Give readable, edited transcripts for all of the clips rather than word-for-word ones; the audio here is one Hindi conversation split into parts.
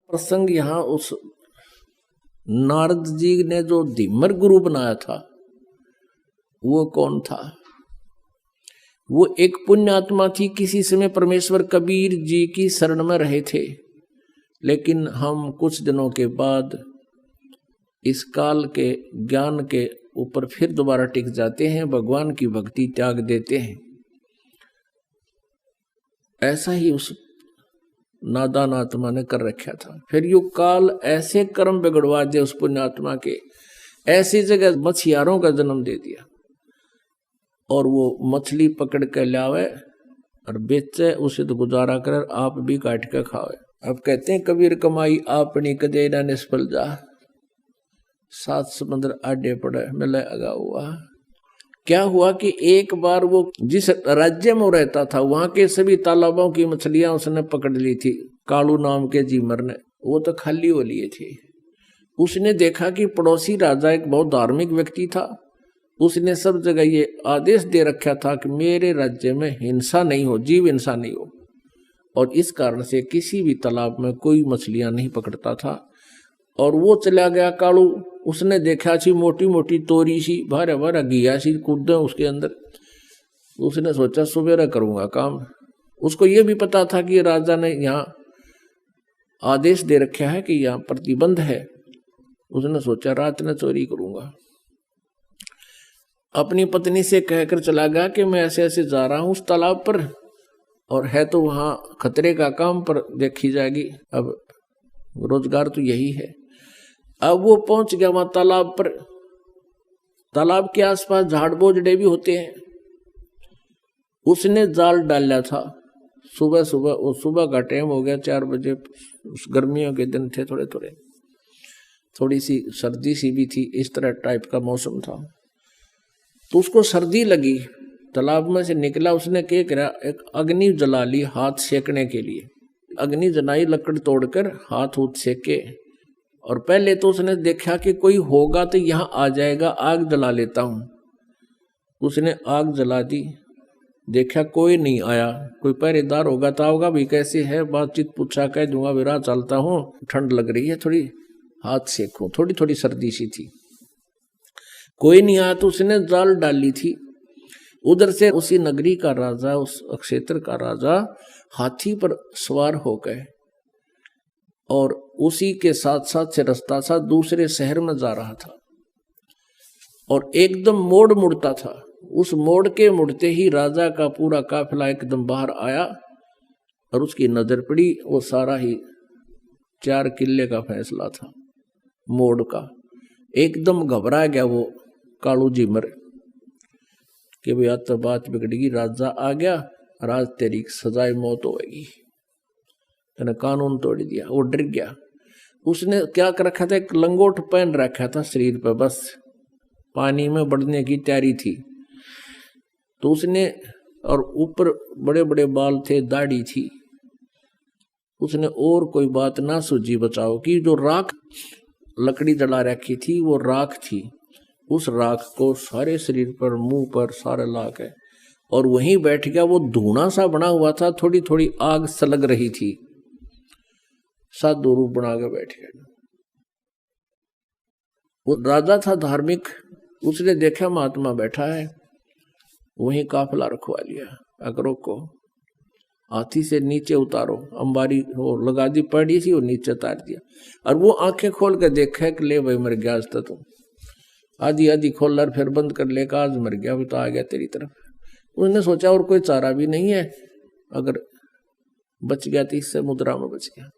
प्रसंग यहाँ उस नारद जी ने जो धीमर गुरु बनाया था वो कौन था? वो एक पुण्य आत्मा थी। किसी समय परमेश्वर कबीर जी की शरण में रहे थे, लेकिन हम कुछ दिनों के बाद इस काल के ज्ञान के ऊपर फिर दोबारा टिक जाते हैं, भगवान की भक्ति त्याग देते हैं। ऐसा ही उस नादान आत्मा ने कर रखा था। फिर यो काल ऐसे कर्म बिगड़वा दे उस पुण्यात्मा के, ऐसी जगह मछियारों का जन्म दे दिया और वो मछली पकड़ के लावे और बेचे, उसे तो गुजारा कर, आप भी काट के खावे। अब कहते हैं कबीर कमाई आपनी कदे ना निष्फल जा, 7 समुद्र आडे पड़े मिले अगा हुआ। क्या हुआ कि एक बार वो जिस राज्य में रहता था वहां के सभी तालाबों की मछलियां उसने पकड़ ली थी। कालू नाम के जीमर ने, वो तो खाली हो लिए थे। उसने देखा कि पड़ोसी राजा एक बहुत धार्मिक व्यक्ति था। उसने सब जगह ये आदेश दे रखा था कि मेरे राज्य में हिंसा नहीं हो, जीव हिंसा नहीं हो, और इस कारण से किसी भी तालाब में कोई मछलियां नहीं पकड़ता था। और वो चला गया कालू, उसने देखा सी मोटी मोटी तोरी सी भारा भारा घिया सी कूद उसके अंदर। उसने सोचा सुबेरा करूंगा काम। उसको ये भी पता था कि राजा ने यहाँ आदेश दे रखा है कि यहाँ प्रतिबंध है। उसने सोचा रात में चोरी करूंगा। अपनी पत्नी से कहकर चला गया कि मैं ऐसे ऐसे जा रहा हूं उस तालाब पर, और है तो वहां खतरे का काम, पर देखी जाएगी, अब रोजगार तो यही है। अब वो पहुंच गया वहां तालाब पर। तालाब के आसपास झाड़ बोझड़े भी होते हैं। उसने जाल डाला था सुबह सुबह, वो सुबह का टाइम हो गया 4 बजे, गर्मियों के दिन थे, थोड़े थोड़े थोड़ी सी सर्दी सी भी थी, इस तरह टाइप का मौसम था। तो उसको सर्दी लगी, तालाब में से निकला। उसने क्या करा, एक अग्नि जला ली हाथ सेकने के लिए। अग्नि जलाई, लकड़ तोड़कर हाथ उठ सेके। और पहले तो उसने देखा कि कोई होगा तो यहाँ आ जाएगा, आग जला लेता हूं। उसने आग जला दी, देखा कोई नहीं आया। कोई पहरेदार होगा तो होगा भी, कैसे है, बातचीत पूछा, कह दूंगा विरा चलता हूँ, ठंड लग रही है, थोड़ी हाथ सेकूं, थोड़ी थोड़ी सर्दी सी थी। कोई नहीं आया तो उसने जाल डाली थी। उधर से उसी नगरी का राजा, उस क्षेत्र का राजा हाथी पर सवार हो गए, और उसी के साथ साथ से रास्ता था दूसरे शहर में जा रहा था। और एकदम मोड़ मुड़ता था। उस मोड़ के मुड़ते ही राजा का पूरा काफिला एकदम बाहर आया, और उसकी नजर पड़ी, वो सारा ही 4 किले का फैसला था मोड़ का। एकदम घबरा गया वो कालू जीमर कि भाई आज तो बात बिगड़ेगी, राजा आ गया और आज तेरी सजाए मौत होगी, तेने कानून तोड़ दिया। वो डर गया। उसने क्या कर रखा था, एक लंगोट पहन रखा था शरीर पर, बस पानी में बढ़ने की तैयारी थी। तो उसने, और ऊपर बड़े बड़े बाल थे, दाढ़ी थी। उसने और कोई बात ना सूझी बचाओ कि जो राख लकड़ी जला रखी थी वो राख थी। उस राख को सारे शरीर पर, मुंह पर सारे ला के, और वहीं बैठ गया। वो धुआं सा बना हुआ था, थोड़ी थोड़ी आग सलग रही थी। साधु रूप बना के बैठ गया। वो राजा था धार्मिक। उसने देखा महात्मा बैठा है, वहीं काफिला रखवा लिया। अकरों को हाथी से नीचे उतारो, अंबारी वो लगा दी पड़ी थी, वो नीचे उतार दिया। और वो आंखें खोल के देखा कि ले भाई मर गया आज तो तुम। आधी आधी खोल और फिर बंद कर लेगा, आज मर गया, वो तो आ गया तेरी तरफ। उसने सोचा और कोई चारा भी नहीं है, अगर बच गया तो इससे मुद्रा में बच गया।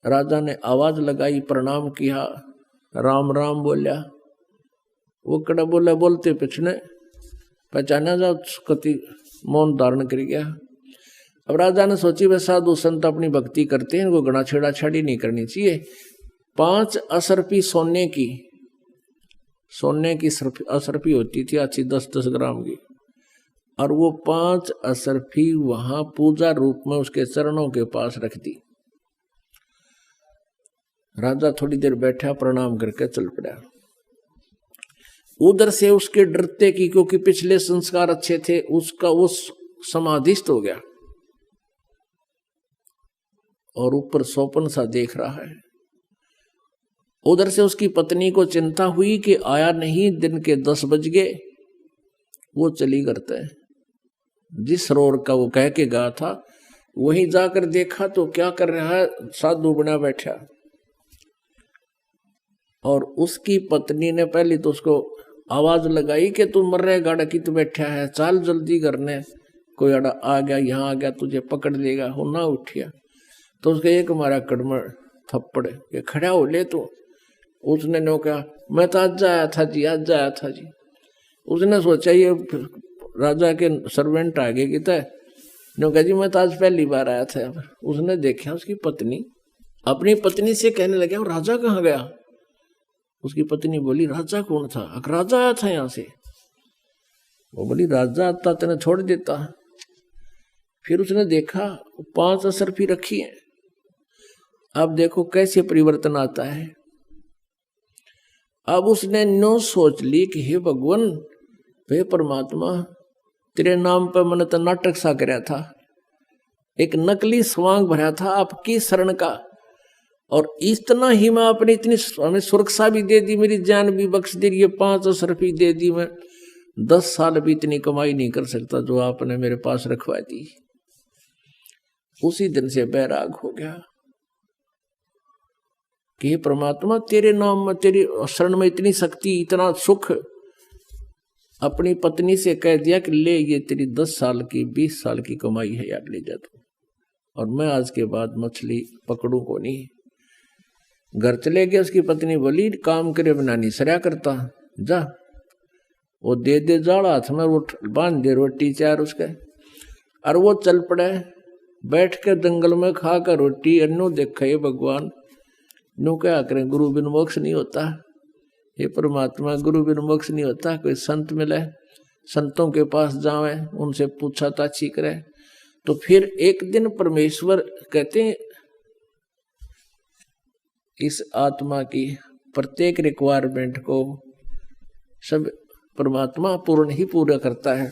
राजा ने आवाज लगाई, प्रणाम किया, राम राम बोलिया। वो कड़ा बोला, बोलते पिछने पहचाना जा, कति मौन धारण कर गया। अब राजा ने सोची वह साधु संत अपनी भक्ति करते हैं, इनको गणा छेड़ा छाड़ी नहीं करनी चाहिए। 5 असरफी सोने की असरफी होती थी अच्छी, 10-10 ग्राम की, और वो 5 असरफी वहां पूजा रूप में उसके चरणों के पास रख दी। राजा थोड़ी देर बैठा, प्रणाम करके चल पड़ा। उधर से उसके डरते की, क्योंकि पिछले संस्कार अच्छे थे, उसका वो समाधिस्थ हो गया। और ऊपर सोपन सा देख रहा है। उधर से उसकी पत्नी को चिंता हुई कि आया नहीं, दिन के 10 बज गए। वो चली करता है, जिस सरोवर का वो कह के गया था वहीं जाकर देखा तो क्या कर रहा है, साधु बना बैठा। और उसकी पत्नी ने पहले तो उसको आवाज लगाई कि तू मर रहे गाड़ा की, तू बैठा है, चल जल्दी करने, कोई अड़ा आ गया, यहाँ आ गया, तुझे पकड़ लेगा। वो ना उठिया तो उसका एक मारा कड़मड़ थप्पड़ के खड़ा हो ले तू। उसने नो कहा मैं तो आज आया था जी, आज आया था जी। उसने सोचा ये राजा के सर्वेंट आगे की तय, नो कहा जी मैं तो आज पहली बार आया था। उसने देखा उसकी पत्नी अपनी पत्नी से कहने लगे राजा कहाँ गया। उसकी पत्नी बोली राजा कौन था? राजा आया था यहाँ से। वो बोली राजा आता तेने छोड़ देता। फिर उसने देखा 5 असरफी रखी है। अब देखो कैसे परिवर्तन आता है। अब उसने नो सोच ली कि हे भगवान, हे परमात्मा, तेरे नाम पर मैंने तो नाटक सा कराया था, एक नकली स्वांग भरा था आपकी शरण का, और इतना ही मैं अपनी इतनी हमें सुरक्षा भी दे दी, मेरी जान भी बख्श दी, ये 5 असरफी दे दी, मैं 10 साल भी इतनी कमाई नहीं कर सकता जो आपने मेरे पास रखवा दी। उसी दिन से बैराग हो गया कि हे परमात्मा, तेरे नाम में, तेरी शरण में इतनी शक्ति, इतना सुख। अपनी पत्नी से कह दिया कि ले ये तेरी 10 साल की 20 साल की कमाई है यार, ले जा तू, और मैं आज के बाद मछली पकड़ू को नहीं। घर चले गए। उसकी पत्नी बोली काम करे बिना नहीं सरया करता, जा वो दे जाड़ा हाथ में, वो बांध दे रोटी 4 उसके। और वो चल पड़े, बैठ के जंगल में खा कर रोटी, अन्नो देखे भगवान, नो क्या करें, गुरु बिन मोक्ष नहीं होता। हे परमात्मा, गुरु बिन मोक्ष नहीं होता। कोई संत मिले, संतों के पास जावे, उनसे पूछा ताछी करे। तो फिर एक दिन परमेश्वर कहते हैं इस आत्मा की प्रत्येक रिक्वायरमेंट को सब परमात्मा पूर्ण ही पूरा करता है,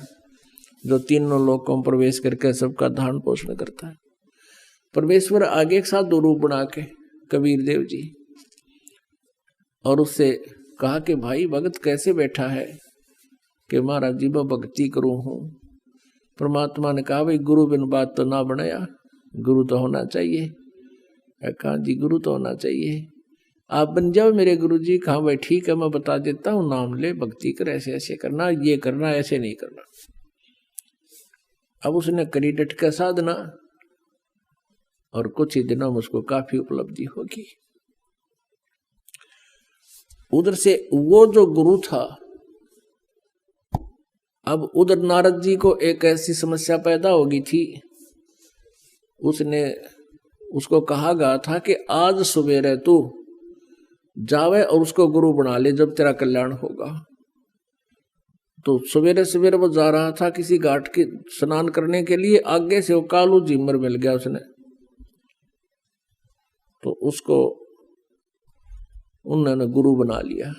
जो तीनों लोकों में प्रवेश करके सबका धारण पोषण करता है। परमेश्वर आगे एक साथ 2 रूप बना के कबीर देव जी, और उससे कहा कि भाई भगत कैसे बैठा है, कि महाराज जी मैं भक्ति करूं हूं। परमात्मा ने कहा भाई गुरु बिन बात तो ना बनाया, गुरु तो होना चाहिए। कहा जी गुरु तो होना चाहिए, आप बन जाओ मेरे गुरु जी। कहा भाई ठीक है, मैं बता देता हूँ, नाम ले, भक्ति कर, ऐसे ऐसे करना, ये करना, ऐसे नहीं करना। अब उसने करी डट का साधना, और कुछ ही दिनों में उसको काफी उपलब्धि होगी। उधर से वो जो गुरु था, अब उधर नारद जी को एक ऐसी समस्या पैदा होगी थी। उसको कहा गया था कि आज सवेरे तू जावे और उसको गुरु बना ले, जब तेरा कल्याण होगा। तो सवेरे सवेरे वो जा रहा था किसी घाट के स्नान करने के लिए, आगे से वो कालू झीमर मिल गया उसने। तो उसको उन्होंने गुरु बना लिया।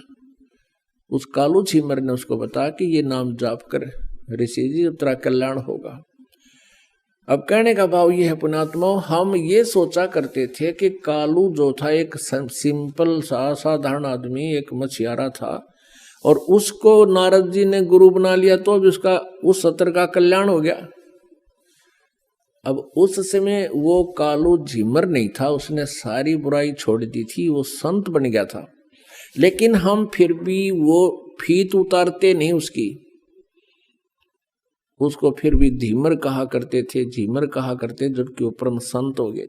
उस कालू झीमर ने उसको बताया कि ये नाम जाप कर ऋषि जी, जब तेरा कल्याण होगा। अब कहने का भाव ये है पुण्यात्मा, हम ये सोचा करते थे कि कालू जो था एक सिंपल सा साधारण आदमी, एक मछियारा था, और उसको नारद जी ने गुरु बना लिया तो भी उसका उस सत्र का कल्याण हो गया। अब उस समय वो कालू झिमर नहीं था, उसने सारी बुराई छोड़ दी थी, वो संत बन गया था। लेकिन हम फिर भी वो फीत उतारते नहीं उसको फिर भी धीमर कहा करते थे, झीमर कहा करते, जबकि वो परम संत हो गए।